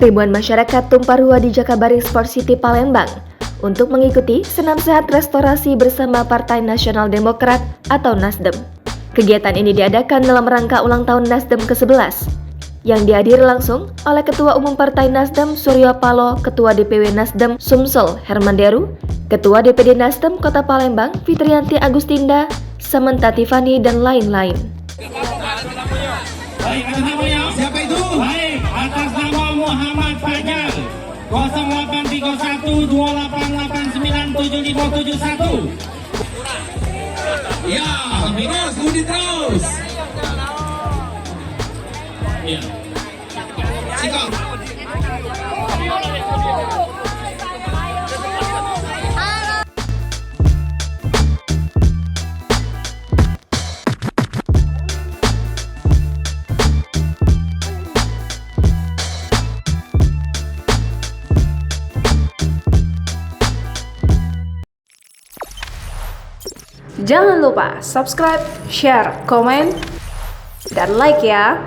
Ribuan masyarakat tumpah ruah di Jakabaring Sport City Palembang untuk mengikuti senam sehat restorasi bersama Partai Nasional Demokrat atau Nasdem. Kegiatan ini diadakan dalam rangka ulang tahun Nasdem ke-11 yang dihadiri langsung oleh Ketua Umum Partai Nasdem Suryo Paloh, Ketua DPW Nasdem Sumsel Hermanderu, Ketua DPD Nasdem Kota Palembang Fitriyanti Agustinda, Samantha Tiffany, dan lain-lain. Baik, atas namanya siapa itu? Baik, atas nama Muhammad Fajar 083128897571. Ya, terus, budi terus. Ya. Sikap. Jangan lupa subscribe, share, komen, dan like ya.